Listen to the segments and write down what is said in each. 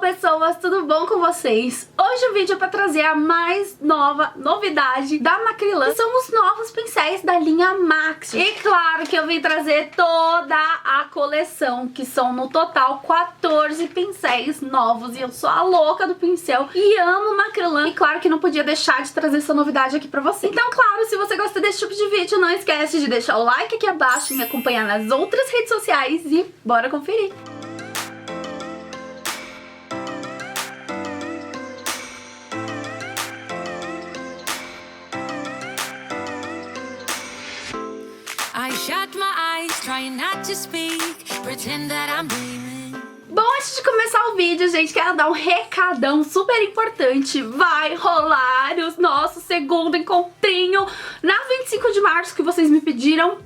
pessoas, tudo bom com vocês? Hoje o vídeo é para trazer a mais nova novidade da Macrylan, que são os novos pincéis da linha Max. E claro que eu vim trazer toda a coleção, que são no total 14 pincéis novos. E eu sou a louca do pincel e amo Macrylan. E claro que não podia deixar de trazer essa novidade aqui pra você. Então claro, se você gosta desse tipo de vídeo, não esquece de deixar o like aqui abaixo e me acompanhar nas outras redes sociais. E bora conferir! I shut my eyes, trying not to speak, pretend that I'm dreaming. Bom, antes de começar o vídeo, gente, quero dar um recadão super importante. Vai rolar o nosso segundo encontrinho na 25 de março, que vocês me pediram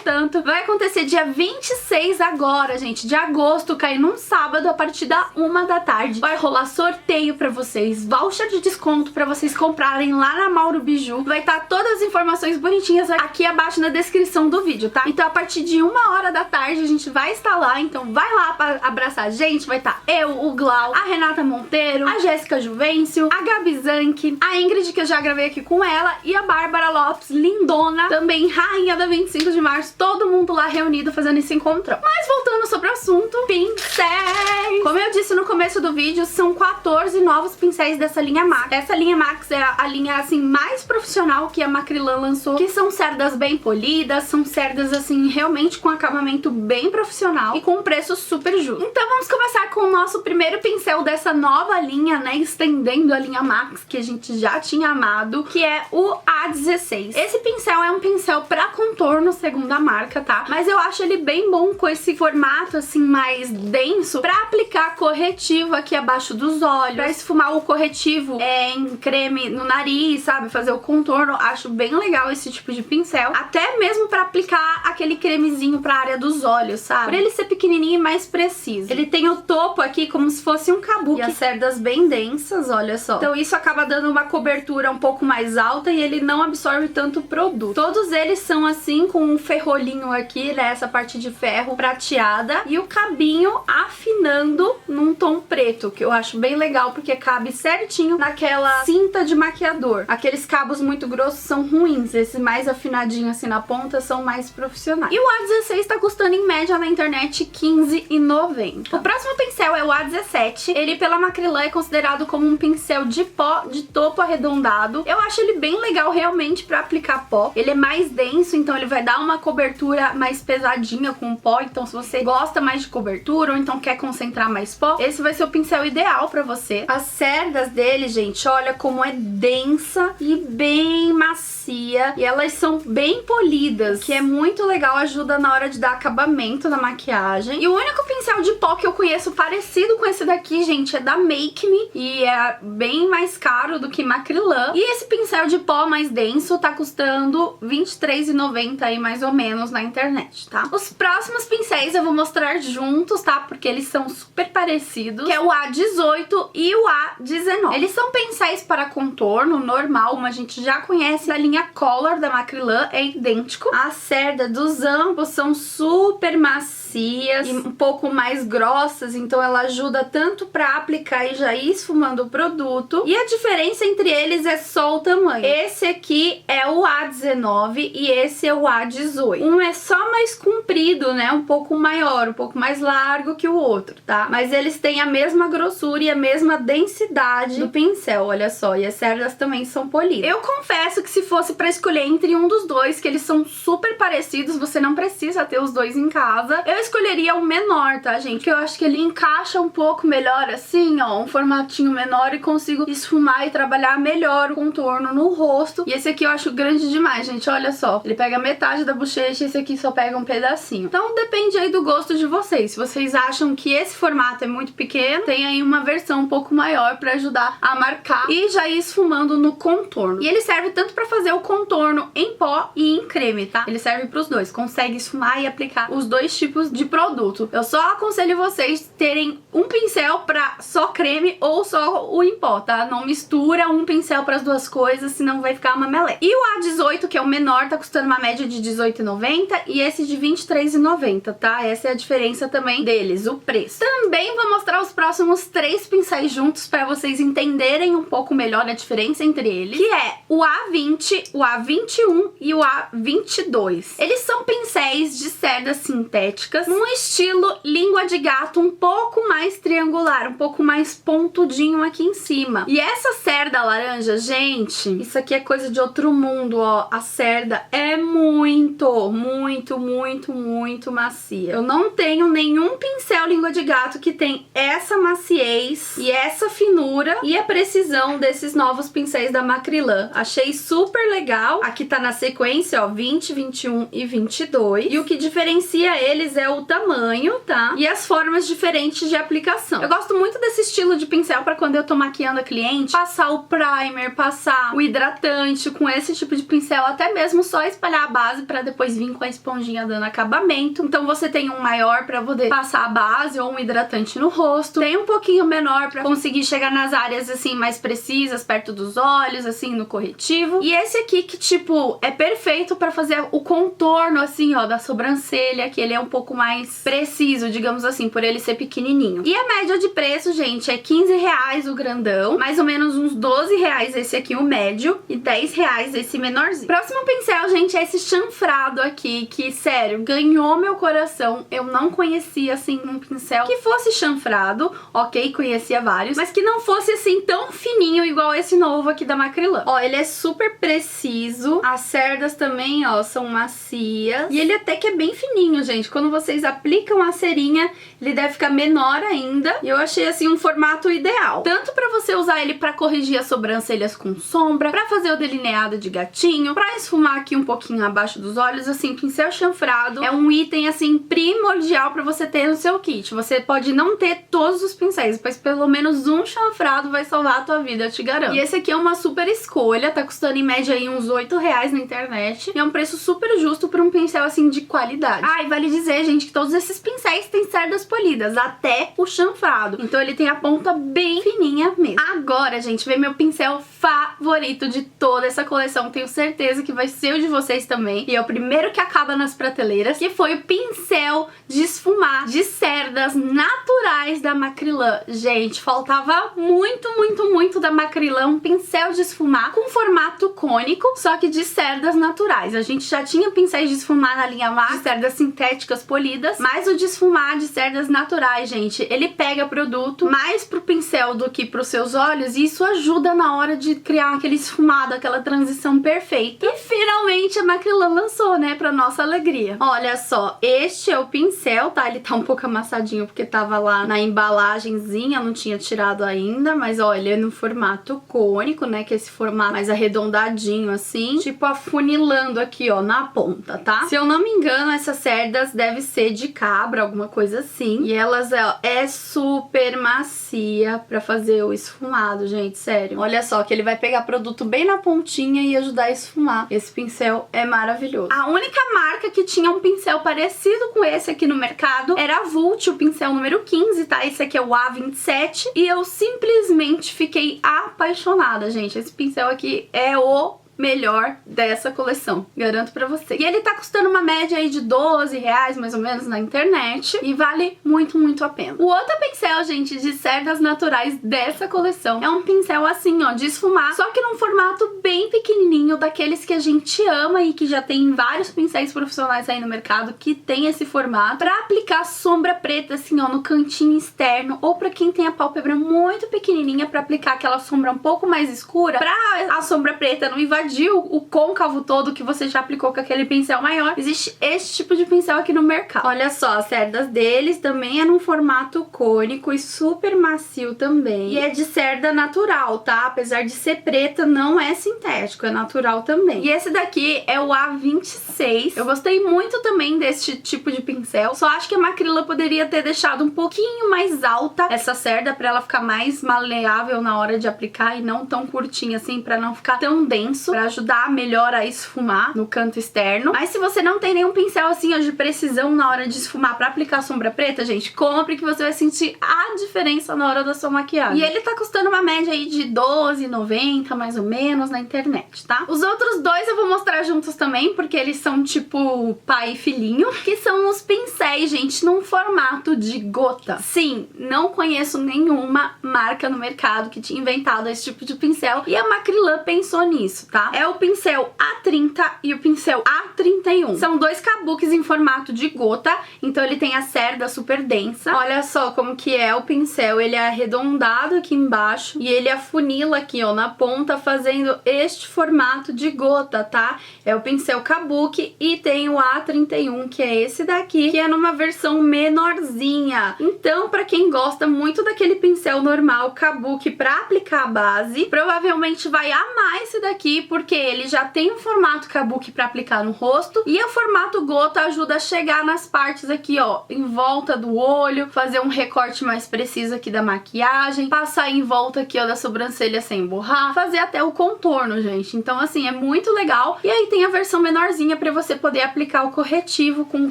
tanto. Vai acontecer dia 26 agora, gente, de agosto, cai num sábado, a partir da 1 da tarde. Vai rolar sorteio pra vocês, voucher de desconto pra vocês comprarem lá na Mauro Biju. Vai estar todas as informações bonitinhas aqui abaixo na descrição do vídeo, tá? Então a partir de 1 da tarde a gente vai estar lá, então vai lá pra abraçar a gente. Vai estar eu, o Glau, a Renata Monteiro, a Jéssica Juvencio, a Gabi Zanck, a Ingrid, que eu já gravei aqui com ela, e a Bárbara Lopes, lindona, também rainha da 25 de março, todo mundo lá reunido fazendo esse encontrão. Mas voltando sobre o assunto, pincéis! Como eu disse no começo do vídeo, são 14 novos pincéis dessa linha Max. Essa linha Max é a linha, assim, mais profissional que a Macrylan lançou, que são cerdas bem polidas, são cerdas, assim, realmente com acabamento bem profissional e com um preço super justo. Então vamos começar com o nosso primeiro pincel dessa nova linha, né, estendendo a linha Max, que a gente já tinha amado, que é o A16. Esse pincel é um pincel pra contorno, segundo a marca, tá? Mas eu acho ele bem bom com esse formato, assim, mais denso, pra aplicar corretivo aqui abaixo dos olhos, pra esfumar o corretivo em creme no nariz, sabe? Fazer o contorno. Acho bem legal esse tipo de pincel. Até mesmo pra aplicar aquele cremezinho pra área dos olhos, sabe? Pra ele ser pequenininho e mais preciso. Ele tem o topo aqui como se fosse um kabuki e as cerdas bem densas, olha só. Então isso acaba dando uma cobertura um pouco mais alta e ele não absorve tanto produto. Todos eles são assim, com um ferrolhinho aqui, né, essa parte de ferro prateada, e o cabinho afinando num tom preto, que eu acho bem legal porque cabe certinho naquela cinta de maquiador. Aqueles cabos muito grossos são ruins, esses mais afinadinhos assim na ponta são mais profissionais. E o A16 tá custando em média na internet R$15,90. O próximo pincel é o A17. Ele pela Macrylan é considerado como um pincel de pó de topo arredondado. Eu acho ele bem legal realmente pra aplicar pó. Ele é mais denso, então ele vai dar uma cobertura mais pesadinha com o pó. Então se você gosta mais de cobertura ou então quer concentrar mais pó, esse vai ser o pincel ideal pra você. As cerdas dele, gente, olha como é densa e bem macia. E elas são bem polidas, que é muito legal, ajuda na hora de dar acabamento na maquiagem. E o único pincel de pó que eu conheço parecido com esse daqui, gente, é da Make Me, e é bem mais caro do que Macrylan. E esse pincel de pó mais denso tá custando R$23,90 aí mais ou menos na internet, tá? Os próximos pincéis eu vou mostrar juntos, tá? Porque eles são super parecidos, que é o A18 e o A19. Eles são pincéis para contorno normal, como a gente já conhece da linha Color da Macrylan, é idêntico. As cerdas dos ambos são super macias e um pouco mais grossas, então ela ajuda tanto pra aplicar e já ir esfumando o produto. E a diferença entre eles é só o tamanho. Esse aqui é o A19 e esse é o A18. Um é só mais comprido, né, um pouco maior, um pouco mais largo que o outro, tá? Mas eles têm a mesma grossura e a mesma densidade do pincel, olha só. E as cerdas também são polidas. Eu confesso que se fosse pra escolher entre um dos dois, que eles são super parecidos, você não precisa ter os dois em casa, eu escolheria o menor, tá, gente? Porque eu acho que ele encaixa um pouco melhor assim, ó, um formatinho menor, e consigo esfumar e trabalhar melhor o contorno no rosto. E esse aqui eu acho grande demais, gente, olha só. Ele pega metade da bochecha e esse aqui só pega um pedacinho. Então depende aí do gosto de vocês. Se vocês acham que esse formato é muito pequeno, tem aí uma versão um pouco maior pra ajudar a marcar e já ir esfumando no contorno. E ele serve tanto pra fazer o contorno em pó e em creme, tá? Ele serve pros dois, consegue esfumar e aplicar os dois tipos de produto. Eu só aconselho vocês terem um pincel pra só só creme ou só o em pó, tá? Não mistura um pincel para as duas coisas, senão vai ficar uma meleca. E o A18, que é o menor, tá custando uma média de R$18,90 e esse de R$23,90, tá? Essa é a diferença também deles, o preço. Também vou mostrar os próximos 3 pincéis juntos para vocês entenderem um pouco melhor a diferença entre eles, que é o A20, o A21 e o A22. Eles são pincéis de cerdas sintéticas, num estilo língua de gato um pouco mais triangular, um pouco mais pontudinho aqui em cima. E essa cerda laranja, gente, isso aqui é coisa de outro mundo, ó. A cerda é muito, muito, muito, muito macia. Eu não tenho nenhum pincel língua de gato que tem essa maciez e essa finura e a precisão desses novos pincéis da Macrylan. Achei super legal. Aqui tá na sequência, ó, 20, 21 e 22. E o que diferencia eles é o tamanho, tá? E as formas diferentes de aplicação. Eu gosto muito desse estilo de pincel pra quando eu tô maquiando a cliente, passar o primer, passar o hidratante com esse tipo de pincel, até mesmo só espalhar a base pra depois vir com a esponjinha dando acabamento. Então você tem um maior pra poder passar a base ou um hidratante no rosto. Tem um pouquinho menor pra conseguir chegar nas áreas assim mais precisas, perto dos olhos, assim, no corretivo. E esse aqui que, tipo, é perfeito pra fazer o contorno, assim, ó, da sobrancelha, que ele é um pouco mais preciso, digamos assim, por ele ser pequenininho. E a média de preço, gente, é R$15 o grandão, mais ou menos uns R$12 esse aqui, o médio, e R$10 esse menorzinho. Próximo pincel, gente, é esse chanfrado aqui, que, sério, ganhou meu coração. Eu não conhecia, assim, um pincel que fosse chanfrado, ok, conhecia vários, mas que não fosse, assim, tão fininho igual esse novo aqui da Macrylan. Ó, ele é super preciso, as cerdas também, ó, são macias, e ele até que é bem fininho, gente. Quando vocês aplicam a cerinha, ele deve ficar menor ainda, e eu achei, assim, um formato ideal. Tanto pra você usar ele pra corrigir as sobrancelhas com sombra, pra fazer o delineado de gatinho, pra esfumar aqui um pouquinho abaixo dos olhos, assim, pincel chanfrado é um item, assim, primordial pra você ter no seu kit. Você pode não ter todos os pincéis, mas pelo menos um chanfrado vai salvar a tua vida, eu te garanto. E esse aqui é uma super escolha, tá custando em média aí uns R$8 na internet, e é um preço super justo pra um pincel, assim, de qualidade. Ah, e vale dizer, gente, que todos esses pincéis têm cerdas polidas, até o chanfrado. Então ele tem a ponta bem fininha mesmo. Agora, gente, vem meu pincel favorito de toda essa coleção. Tenho certeza que vai ser o de vocês também. E é o primeiro que acaba nas prateleiras, que foi o pincel de esfumar de cerdas naturais da Macrylan. Gente, faltava muito, muito, muito da Macrylan um pincel de esfumar com formato cônico, só que de cerdas naturais. A gente já tinha pincéis de esfumar na linha MAC, de cerdas sintéticas polidas, mas o de esfumar de cerdas naturais, gente, ele pega produto mais pro pincel do que pros seus olhos, e isso ajuda na hora de criar aquele esfumado, aquela transição perfeita. E finalmente a Macrylan lançou, né, pra nossa alegria. Olha só, este é o pincel, tá? Ele tá um pouco amassadinho porque tava lá na embalagenzinha, não tinha tirado ainda, mas olha, ele é no formato cônico, né, que é esse formato mais arredondadinho assim, tipo afunilando aqui, ó, na ponta, tá? Se eu não me engano, essas cerdas devem ser de cabra, alguma coisa assim, e elas, ó, é super macia pra fazer o esfumado, gente, sério. Olha só que ele vai pegar produto bem na pontinha e ajudar a esfumar. Esse pincel é maravilhoso. A única marca que tinha um pincel parecido com esse aqui no mercado era a Vult, o pincel número 15, tá? Esse aqui é o A27 e eu simplesmente fiquei apaixonada, gente. Esse pincel aqui é o melhor dessa coleção, garanto pra você. E ele tá custando uma média aí de R$12 mais ou menos na internet e vale muito, muito a pena. O outro pincel, gente, de cerdas naturais dessa coleção é um pincel assim, ó, de esfumar, só que num formato bem pequenininho, daqueles que a gente ama e que já tem vários pincéis profissionais aí no mercado que tem esse formato, pra aplicar sombra preta assim, ó, no cantinho externo, ou pra quem tem a pálpebra muito pequenininha, pra aplicar aquela sombra um pouco mais escura, pra a sombra preta não invadir o côncavo todo que você já aplicou com aquele pincel maior. Existe esse tipo de pincel aqui no mercado. Olha só, as cerdas deles também é num formato cônico e super macio também. E é de cerda natural, tá? Apesar de ser preta, não é sintético, é natural também. E esse daqui é o A26. Eu gostei muito também desse tipo de pincel. Só acho que a Macrylan poderia ter deixado um pouquinho mais alta essa cerda pra ela ficar mais maleável na hora de aplicar e não tão curtinha assim, pra não ficar tão denso. pra ajudar melhor a esfumar no canto externo. Mas se você não tem nenhum pincel assim, ó, de precisão na hora de esfumar pra aplicar sombra preta, gente, compre que você vai sentir a diferença na hora da sua maquiagem. E ele tá custando uma média aí de R$12,90 mais ou menos na internet, tá? Os outros dois eu vou mostrar juntos também, porque eles são tipo pai e filhinho, que são os pincéis, gente, num formato de gota. Sim, não conheço nenhuma marca no mercado que tinha inventado esse tipo de pincel e a Macrylan pensou nisso, tá? É o pincel A30 e o pincel A31. São dois kabuks em formato de gota, então ele tem a cerda super densa. Olha só como que é o pincel, ele é arredondado aqui embaixo e ele afunila aqui, ó, na ponta, fazendo este formato de gota, tá? É o pincel kabuki e tem o A31, que é esse daqui, que é numa versão menorzinha. Então, pra quem gosta muito daquele pincel normal kabuki pra aplicar a base, provavelmente vai amar esse daqui, porque ele já tem um formato kabuki pra aplicar no rosto e o formato gota ajuda a chegar nas partes aqui, ó, em volta do olho, fazer um recorte mais preciso aqui da maquiagem, passar em volta aqui, ó, da sobrancelha sem borrar, fazer até o contorno, gente. Então, assim, é muito legal. E aí tem a versão menorzinha pra você poder aplicar o corretivo com o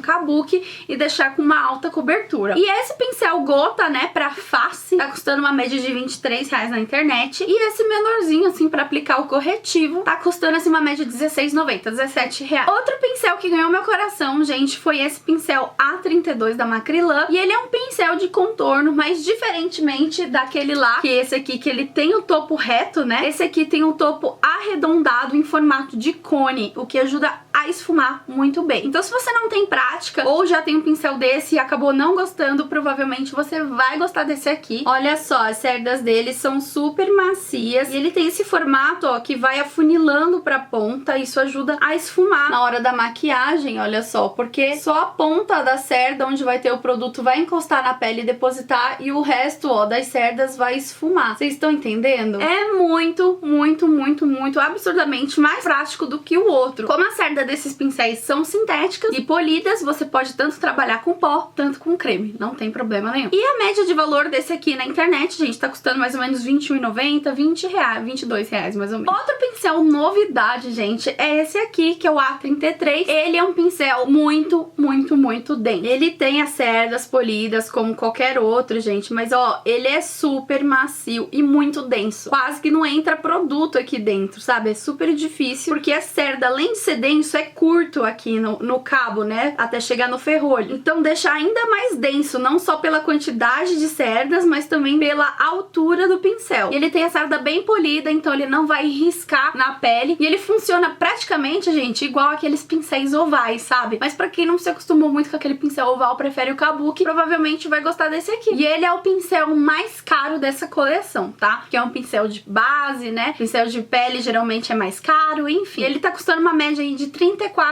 kabuki e deixar com uma alta cobertura. E esse pincel gota, né, pra face, tá custando uma média de R$23 na internet. E esse menorzinho, assim, pra aplicar o corretivo, tá custando, assim, uma média de R$16,90, R$17. Outro pincel que ganhou meu coração, gente, foi esse pincel A32 da Macrylan. E ele é um pincel de contorno, mas diferentemente daquele lá, que esse aqui, que ele tem o topo reto, né? Esse aqui tem o topo arredondado em formato de cone, o que ajuda a esfumar muito bem. Então, se você não tem prática ou já tem um pincel desse e acabou não gostando, provavelmente você vai gostar desse aqui. Olha só, as cerdas dele são super macias e ele tem esse formato, ó, que vai afunilando pra ponta. Isso ajuda a esfumar na hora da maquiagem, olha só, porque só a ponta da cerda onde vai ter o produto vai encostar na pele e depositar e o resto, ó, das cerdas vai esfumar. Vocês estão entendendo? É muito, muito, muito, muito absurdamente mais prático do que o outro. Como a cerda desses pincéis são sintéticas e polidas, você pode tanto trabalhar com pó, tanto com creme, não tem problema nenhum. E a média de valor desse aqui na internet, gente, tá custando mais ou menos R$21,90, R$20, R$22 mais ou menos. Outro pincel novidade, gente, é esse aqui, que é o A33. Ele é um pincel muito, muito, muito denso. Ele tem as cerdas polidas como qualquer outro, gente, mas ó, ele é super macio e muito denso. Quase que não entra produto aqui dentro, sabe? É super difícil, porque a cerda, além de ser denso, é curto aqui no cabo, né? Até chegar no ferrolho. Então deixa ainda mais denso, não só pela quantidade de cerdas, mas também pela altura do pincel. E ele tem a cerda bem polida, então ele não vai riscar na pele. E ele funciona praticamente, gente, igual aqueles pincéis ovais, sabe? Mas pra quem não se acostumou muito com aquele pincel oval, prefere o kabuki, provavelmente vai gostar desse aqui. E ele é o pincel mais caro dessa coleção, tá? Que é um pincel de base, né? Pincel de pele geralmente é mais caro, enfim. Ele tá custando uma média aí de R$34.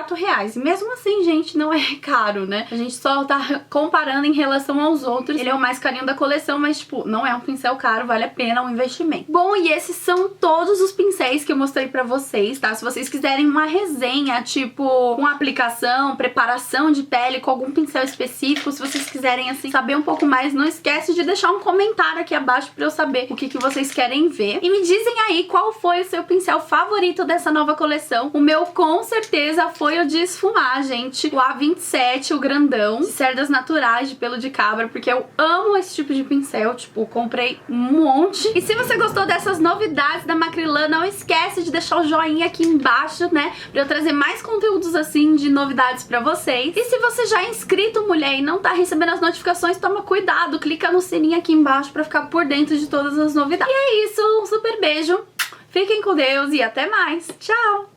E mesmo assim, gente, não é caro, né? A gente só tá comparando em relação aos outros. Ele é o mais carinho da coleção, mas, tipo, não é um pincel caro, vale a pena o investimento. Bom, e esses são todos os pincéis que eu mostrei pra vocês, tá? Se vocês quiserem uma resenha, tipo, uma aplicação, preparação de pele com algum pincel específico, se vocês quiserem, assim, saber um pouco mais, não esquece de deixar um comentário aqui abaixo pra eu saber o que vocês querem ver. E me dizem aí qual foi o seu pincel favorito dessa nova coleção. O meu, com certeza, foi o de esfumar, gente. O A27, o grandão, de cerdas naturais de pelo de cabra, porque eu amo esse tipo de pincel, tipo, comprei um monte. E se você gostou dessas novidades da Macrylan, não esquece de deixar o joinha aqui embaixo, né, pra eu trazer mais conteúdos assim de novidades pra vocês. E se você já é inscrito, mulher, e não tá recebendo as notificações, toma cuidado, clica no sininho aqui embaixo pra ficar por dentro de todas as novidades. E é isso, um super beijo, fiquem com Deus e até mais. Tchau!